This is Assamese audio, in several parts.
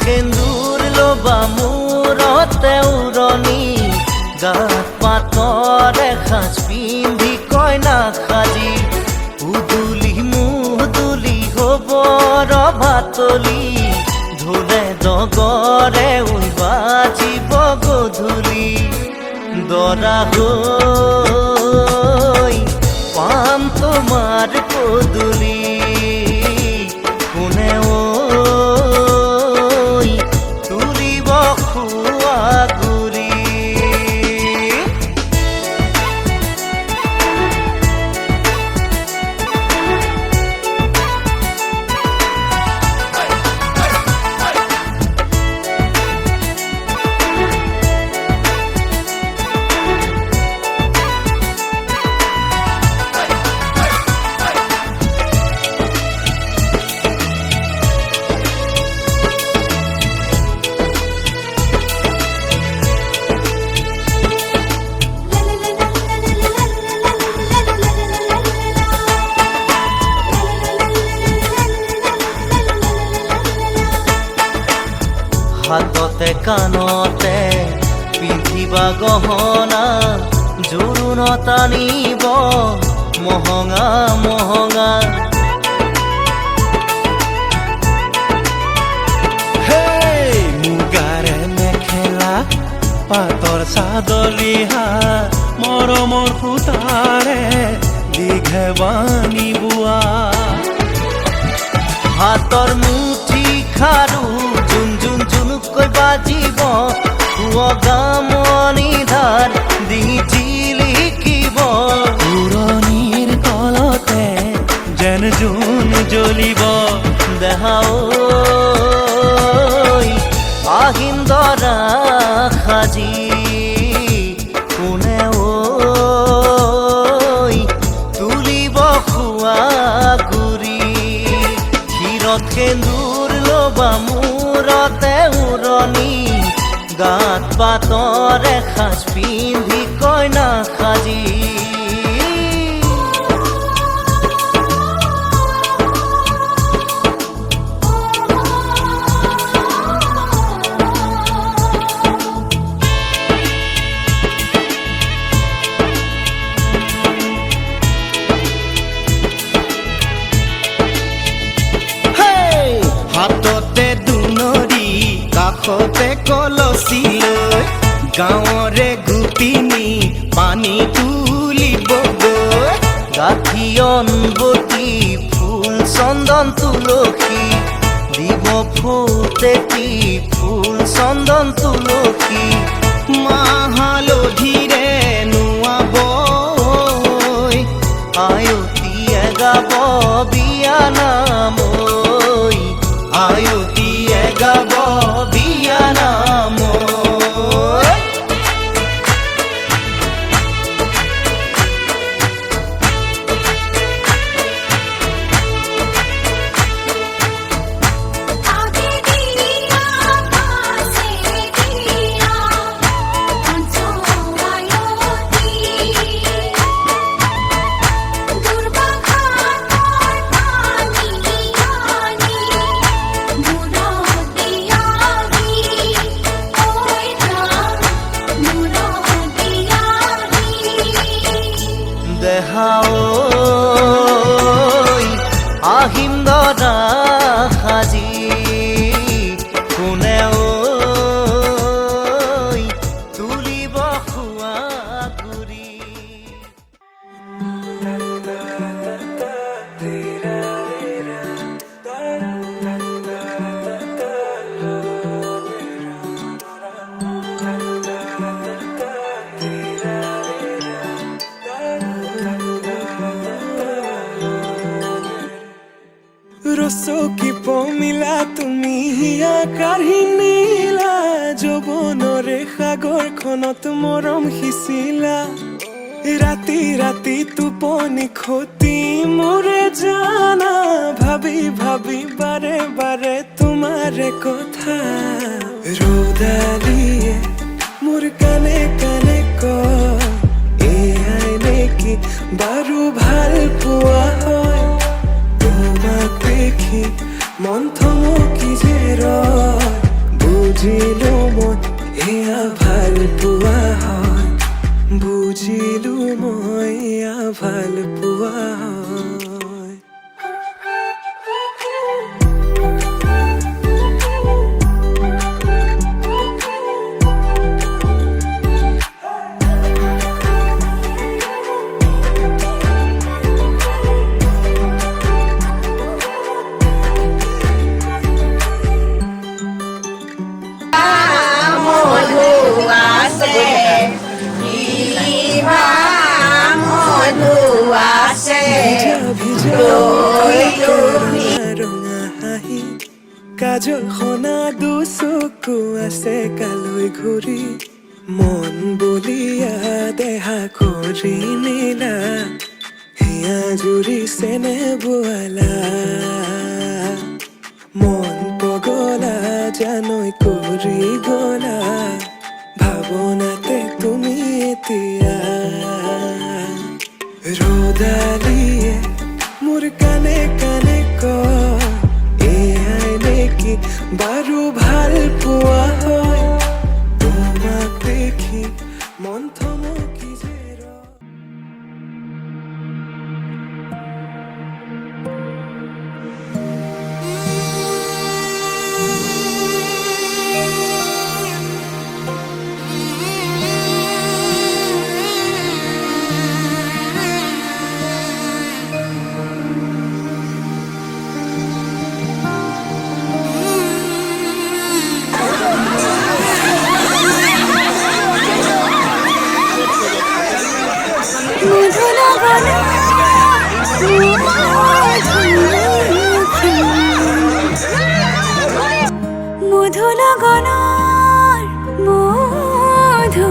সেন্দুৰ লবা মূৰতে উৰণি গাত পাতৰে সাজ পিন্ধি কইনা সাজি উদুলি মুদুলি হ'ব ৰভাতলি ঢোলে ডগৰে বাজিব গধূলি দৰা হৈ পাম তোমাৰ পদূলি কোনে হাততে কাণতে পিন্ধিবা গহনা জোৰোণ টানিব মহঙা মহঙা মুগাৰে মেখেলা পাতৰ চাদলিহা মৰমৰ সূতাৰে দীঘেবানী বোৱা হাতৰ মুঠি খাৰু জুন জুন জুনুকৈ বাজিব গামনি ধাৰ দি জিলিকিব পুৰণিৰ কলতে যেন জোন জ্বলিব দেহা ঐ আহিন দৰা সাজি কোনে ঐ তুলিব খোৱা গুৰি ক্ষীৰত সেন্দুৰ ল'বা মূৰতে উৰণি গাত পাতৰে সাজ পিন্ধি কইনা সাজি হাততে দুনৰি কাষতে কলচি লৈ গাঁৱৰে গোপিনী পানী তুলিবগৈ গাঠিয়ন বতি ফুল চন্দন তুলসী দিব ফুটেতি ফুল চন্দন তুলসী মাহালধিৰে নোৱাব আয়তীয়ে গাব বিয়া নাম আয়তীয়ে গাব বিয়া নাম দেহা ঐ আহিন দৰা সাজি কোনে ঐ তুলিব খোৱা গুৰি ৰচকি পমিলা তুমি হিয়া কাঢ়ি নিলা যৌৱনৰে সাগৰখনত মৰম সিঁচিলা ৰাতি ৰাতি টোপনি খতি মোৰে জানা ভাবি ভাবি বাৰে বাৰে তোমাৰে কথা ৰ'দালিয়ে মোৰ কানে কানে কয় এয়াই নেকি বাৰু ভাল পোৱা হয় তোমাক দেখি মন থমকি যে ৰয় বুজিলো মই এয়া ভাল পোৱা হয় বুজিলো মই এয়া ভাল পোৱা হয় কাজল সনা দুচকু আছে কালৈ ঘূৰি মন বলিয়া দেহা কৰি নিলা হিয়া জুৰি চেনে বোৱালা মন পগলা জানৈ কৰি গলা ভাৱনাতে তুমি এতিয়া ৰ'দালিয়ে মোৰ কানে কানে কয় এয়াই নেকি বাৰু ভাল পোৱা লগনৰ মধুক্ষণ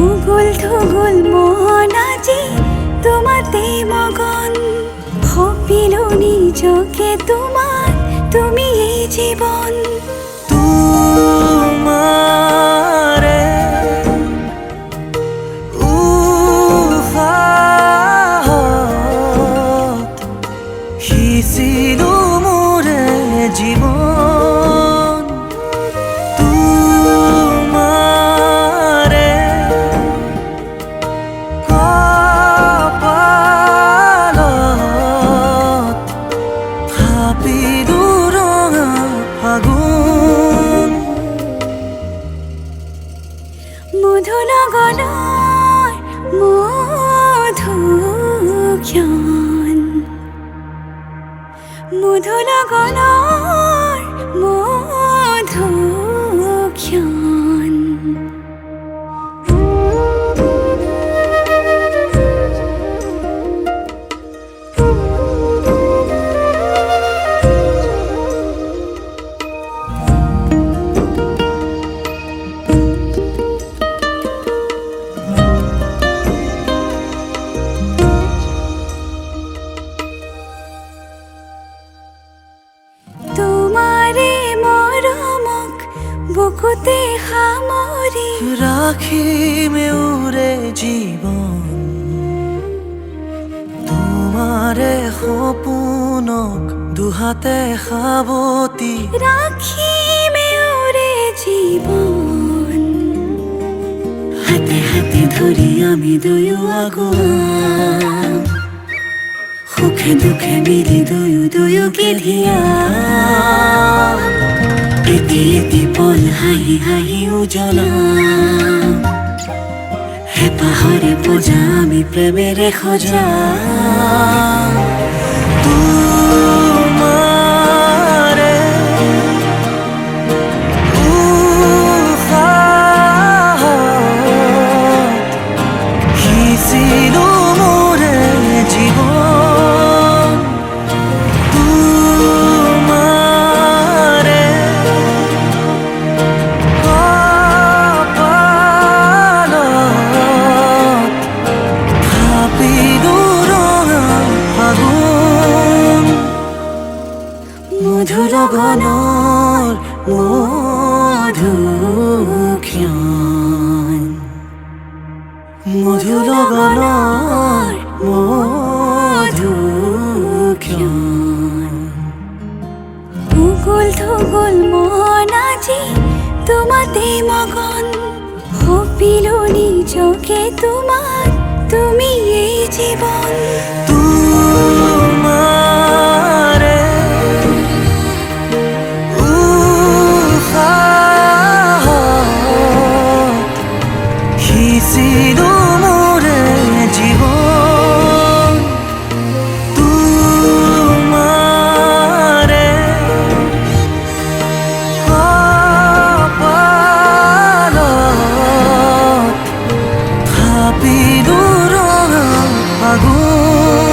উগুল থুগুল মন আজি তোমাতে মগন ভাবিলো নিজকে তোমাৰ তুমি এই জীবন তোমাৰে উহাত সিঁচিলো মোৰে জীৱন তোমাৰে কপালত ভাবিলো ৰঙা ফাগুন মধু লগনৰ মধুক্ষণ মধু লগনৰ মধুক্ষণ তোমাৰে মৰমক বুকুতে সামৰি ৰাখিমে উৰে জীৱন তোমাৰে সপোনক দুহাতে সাৱটি ৰাখিমে উৰে জীৱন হাতে হাতে ধৰি আমি দুয়ো আগুৱাম সুখে দুখে মিলি দুয়োকে ধিয়াম এটি এটি পল হাঁহি হাঁহি উজ্বলাম হেঁপাহৰে পূজা আমি প্ৰেমেৰে সজাম তোমাৰে উশাহত সিঁচিলো মোৰে জীৱন তোমাৰে কপালত ভাবিলো ৰঙা ফাগুন মধু লগনৰ মধুক্ষণ মধু লগনৰ মধুক্ষণ উগুল থুগুল মন আজি তোমাতে মগন ভাবিলো নিজকে তোমাৰ তুমি এই জীবন তোমাৰে উশাহত সিঁচিলো মোৰে জীৱন তোমাৰে কপালত ভাবিলো ৰঙা ফাগুন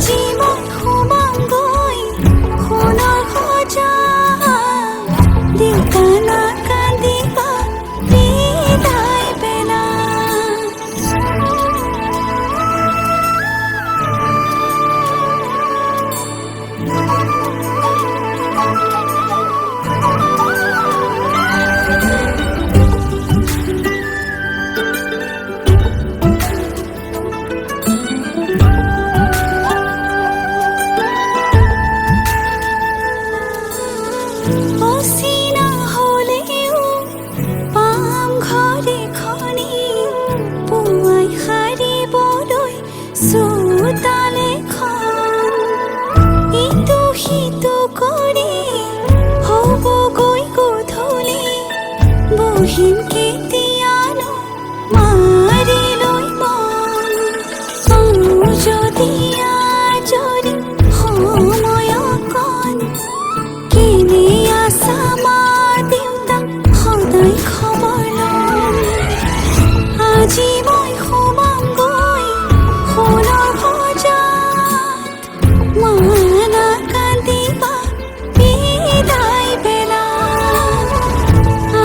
আজি মই সোমামগৈ সোণৰ সজাত দেউতা কান্দিবা বিদায় বেলা অচিনা হলেও পাম ঘৰে খনি পুৱাই সাৰিবলৈ চোতাল এখন ইটো সিটো কৰি হ'বগৈ গধূলি বহিম কেতিয়ানো মাৰি লৈ মন পাওঁ যদি আজৰি সময় অকণ কেনে আছা মা দেউতা সদায় খবৰ লম আজি মই সোমামগৈ সোণৰ সজাত মা নাকান্দিবা বিদায় বেলা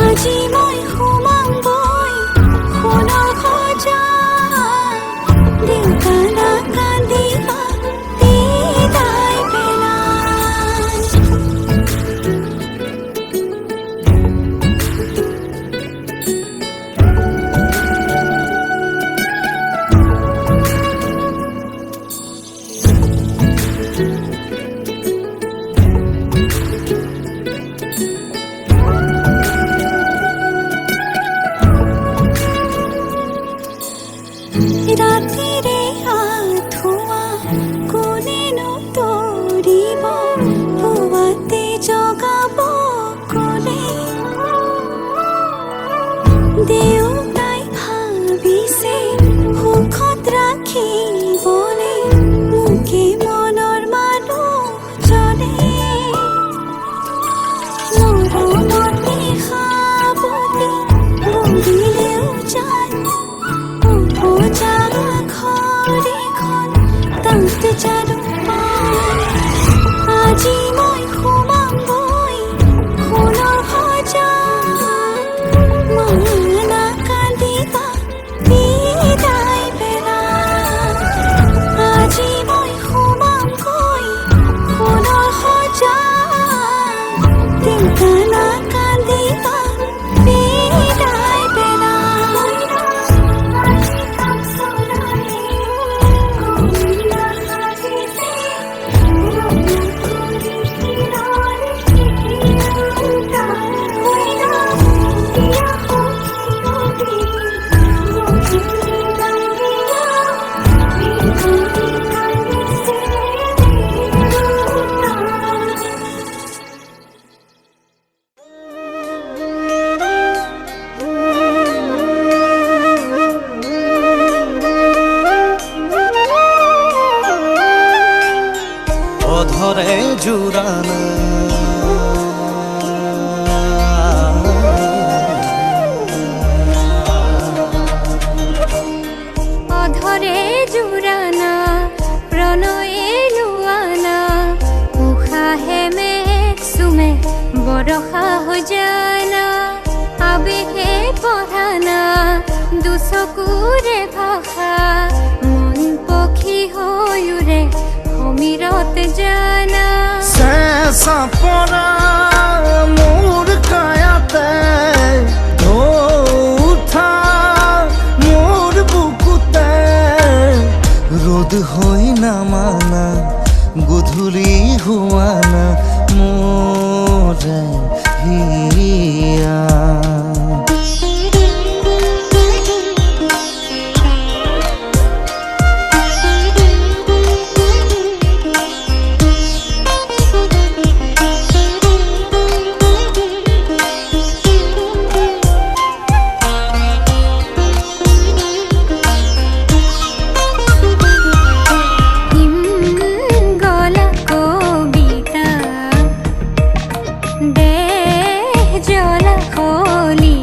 আজি মই সোমামগৈ সোণৰ সজাত দেউতা নাকান্দিবা বিদায় বেলা ৰাতিৰে আঁঠুৱা কোনেনো তৰিব পুৱাতে জগাব কোনে দেউতাই ভাবিছে সুখত ৰাখিবলে মোকে মনৰ মানুহজনে মৰমতে সাৱটি বহিলেও যায় উপজা ঘৰখন তাত জানো আজি মই সোমামগৈ সোণৰ সজাত মা নাকান্দিবা বিদায় বেলা আজি মই সোমামগৈ সোণৰ সজাত দেউতা নাকান্দিবা বিদায় বেলা অধৰে জুৰানা অধৰে জুৰানা প্ৰণয়ে লুয়ানা উশাহে মেঘ চুমে বৰষা হৈ জানা আবেগে পঢ়ানা দুচকুৰে ভাষা মন পক্ষী হৈ উৰে সমীৰত জানা শেষা পরা মোর কায়াতে উঠা মোর বুকুতে রোদ হই না মানা গধূলি হুয়ানা মোরে হিয়া দেহ জ্বলা খলি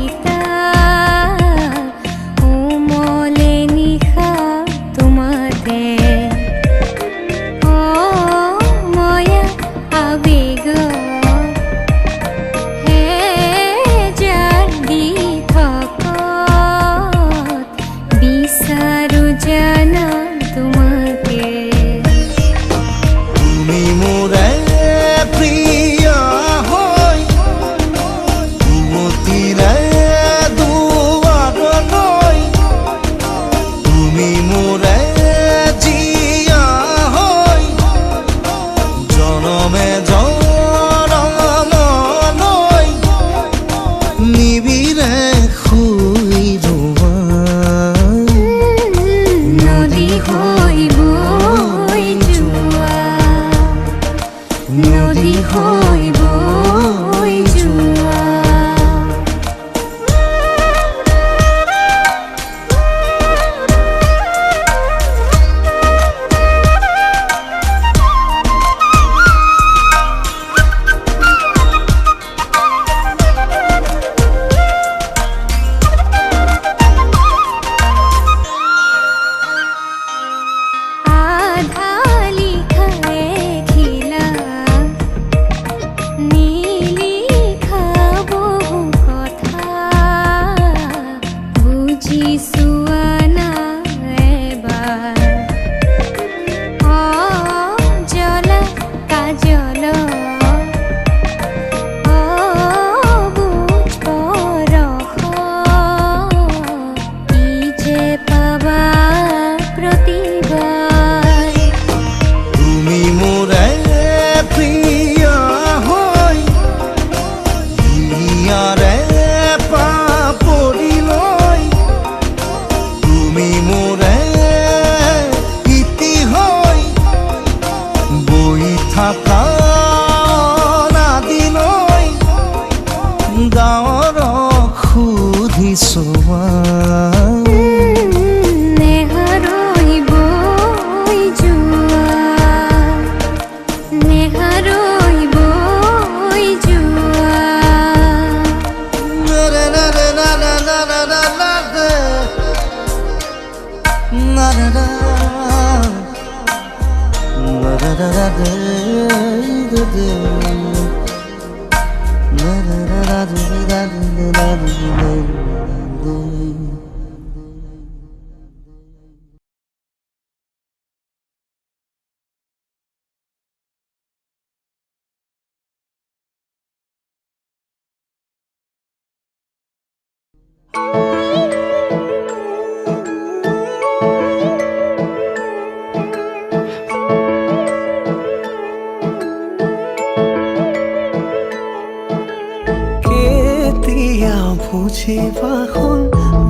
বুজিবা হ'ল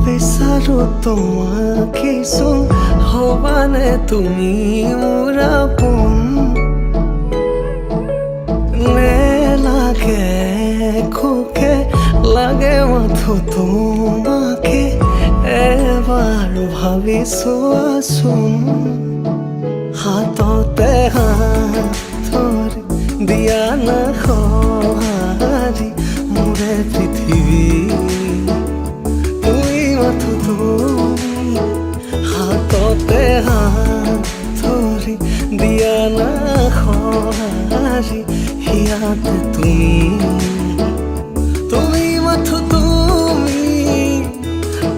বিচাৰো তোমাকে চোন হবানে তুমি মোৰ আপোন নে লাগে খোকে লাগে মাথো তোমাকে এবাৰ ভাবি চোৱাচোন হাততে হাত ধৰি দিয়া না সঁহাৰি মোৰে পৃথিৱী তুই মাথো তুমি হাততে হাত ধৰি দিয়া না সঁহাৰি হিয়াতে তুমি মাথো তুমি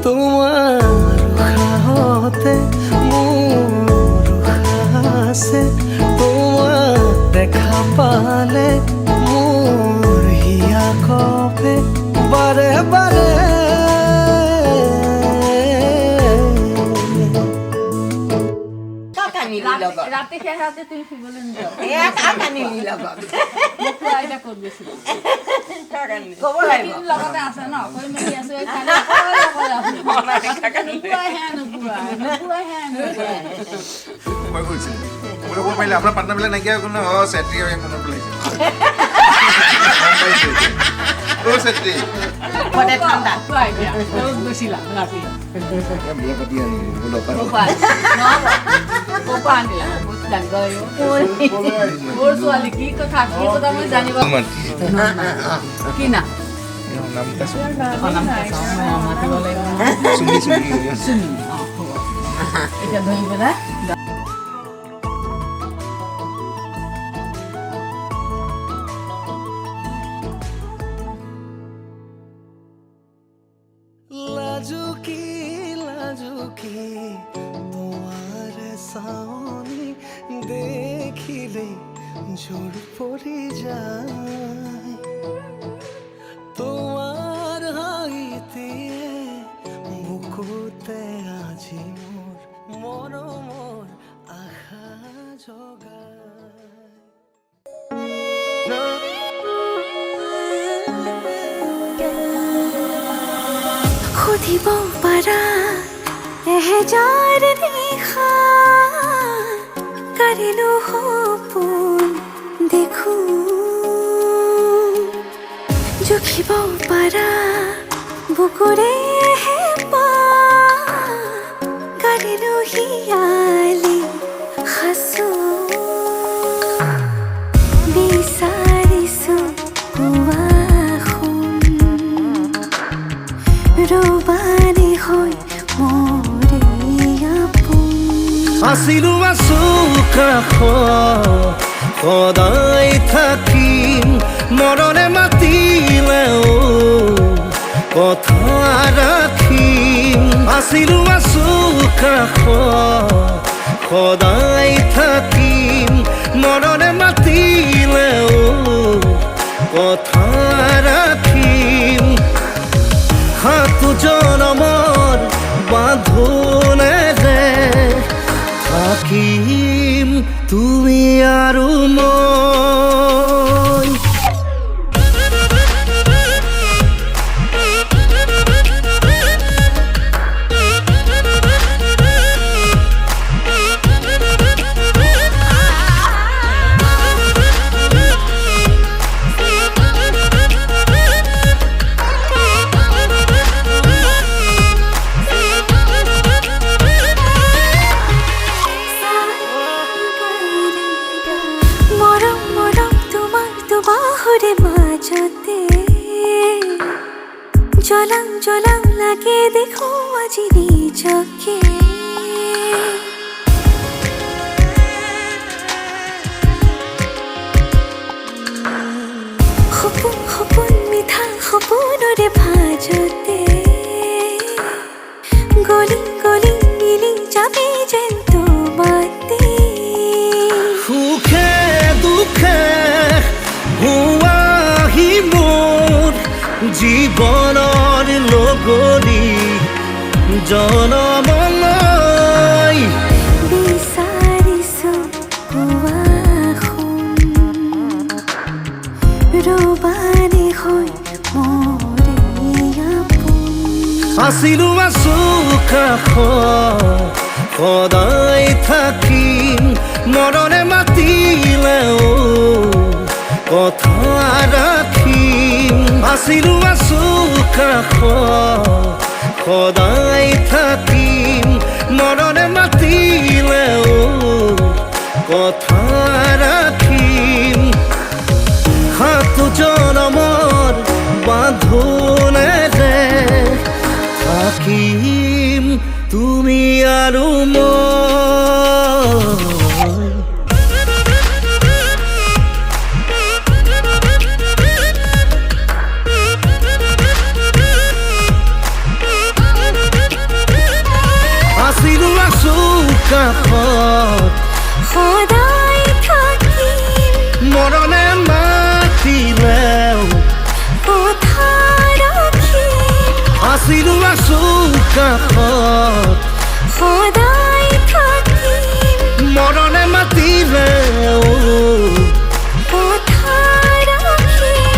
তোমাৰ সাহতে মোৰ সাহসে তোমাক দেখা পালে মোৰ হিয়া কপে বাৰে বাৰে রাতে খেয়ে রাতে তুমি কি বলেন লগতে আছে ন কৈ মেলি আছো আপনার পার্টনার মিলে নাকি এখন সেট্রি মনে পেলাইছে ও সেট্রি গৈছিলাম রাতে বিয়া পাতি আনি বলো মোৰ ছোৱালী কি কথা মই জানিব কি না এতিয়া ধৰি পেলাই লাজুকি তোমাৰ সামনে দেখিলে জোৰ পড়ে যায় তোমাৰ হাইতে বুকুতে আজি মোৰ মৰমৰ আশা জগায় সুধিব পাৰা এহেজাৰ নিশা কাঢ়িলো সপোন দেখো জুখিব পাৰা বুকুৰে হেঁপাহ কাঢ়িলো হিয়ালি সাঁচো বিচাৰিছো ৰবাৰী হৈ মৰে আপোন আছিলো আছো কাষত সদায় থাকিম মৰণে মাতিলেও কথা ৰাখিম আছিলো আছো কাষত সদায় থাকিম মৰণে মাতিলেও কথা ৰাখিম সাতু জনমৰ বাঁধোনেৰে থাকিম তুমি আৰু মই জ্বলাও লাগে দেখো আজি নিজকে সপোনৰে ভাজতে গলি গলি মিলি যাবি যেন তোমাতে সুখে দুখে হুৱাহি মোৰ জীৱনৰ লগৰী জনমলৈ বিচাৰিছো কোৱাখন ৰবানে হৈ মৰে আপোন আছিলো আছো কাষত সদায় থাকিম মৰণে মাতিলেও কথা ৰাখিম আছিলো আছো কাষত সদায় থাকিম মৰণে মাতিলেও কথা ৰাখিম সাতো জনমৰ বান্ধোনেৰে থাকিম তুমি আৰু মই আছিলো আছো কাষত সদায় থাকিম মৰণে মাতিলেও কথা ৰাখিম আছিলো আছো কাষত সদায় থাকিম মৰণে মাতিলেও কথা ৰাখিম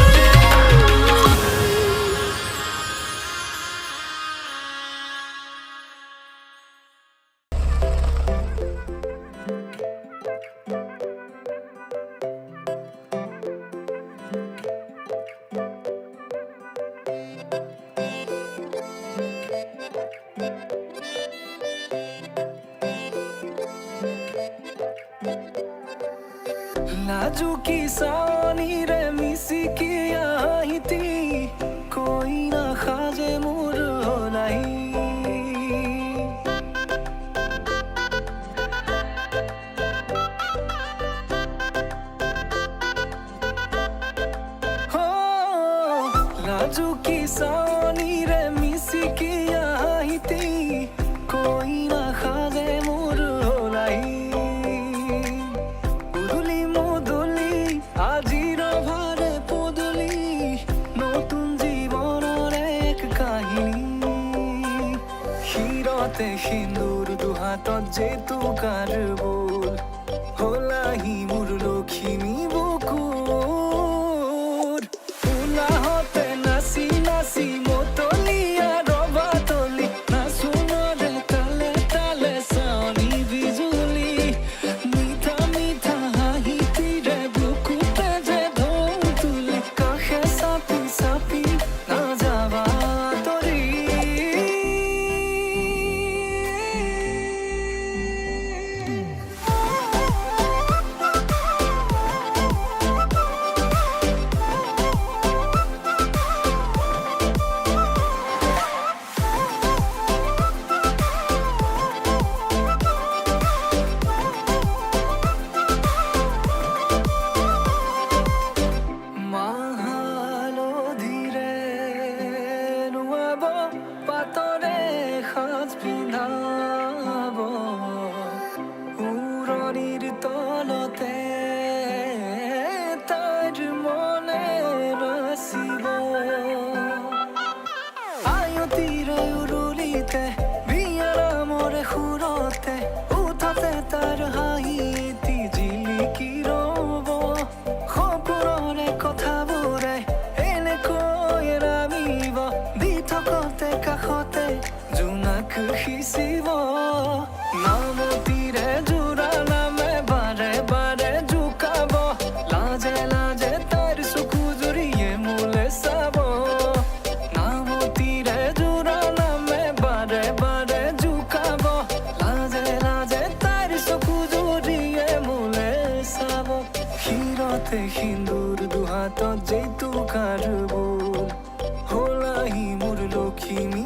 লাজুকী চাৱনিৰে মিচিকি আহিতি কৈ নাখাজে মোৰ নাই লাজুকী চাৱনিৰে মিচিকি আহিতি কৈ নাখাজে মোৰ নাই আজিৰ ভাৰে পদূলি নতুন জীৱনৰ এক কাহিনী শিৰতে সিন্দুৰ দুহাতত জেতুকাৰ বোল হলাহি মোৰ লখিমী বুকুৰ উলাহতে নাচি নাচি মতলীয়া ৰবাতলি নাচো মৰে তালে তালে চাৱনি বিজুলি মিঠা মিঠা হাঁহিতিৰে বুকুতে যে ঢৌ তুলি কাষে চাপি চাপি নাযাবা তৰি মাহালধিৰে নুৱাব পাতৰে সাজ পিন্ধাব উৰণিৰ তলতে তাইৰ মনে নাচিব আয়তিৰে উৰুলিতে বিয়াৰামৰে সুৰতে উঠতে তাৰ হাঁহি এটি জিলিকি ৰ'ব সপোনৰে কথাবোৰে এনেকৈ নামিব দি থকতে কাষতে জোনাক সিঁচিব নামতিৰে জোৰা নামে বাৰে বাৰে জোকাব লাজে লাজে তাইৰ চকু জুৰিয়ে মোলে চাব নামতিৰে জোৰা নামে বাৰে বাৰে জোকাব লাজে লাজে তাইৰ চকু জুৰিয়ে মোলে চাব শিৰতে সিন্দুৰ দুহাতত জেতুকাৰ বোল হলাহি মোৰ লখিমী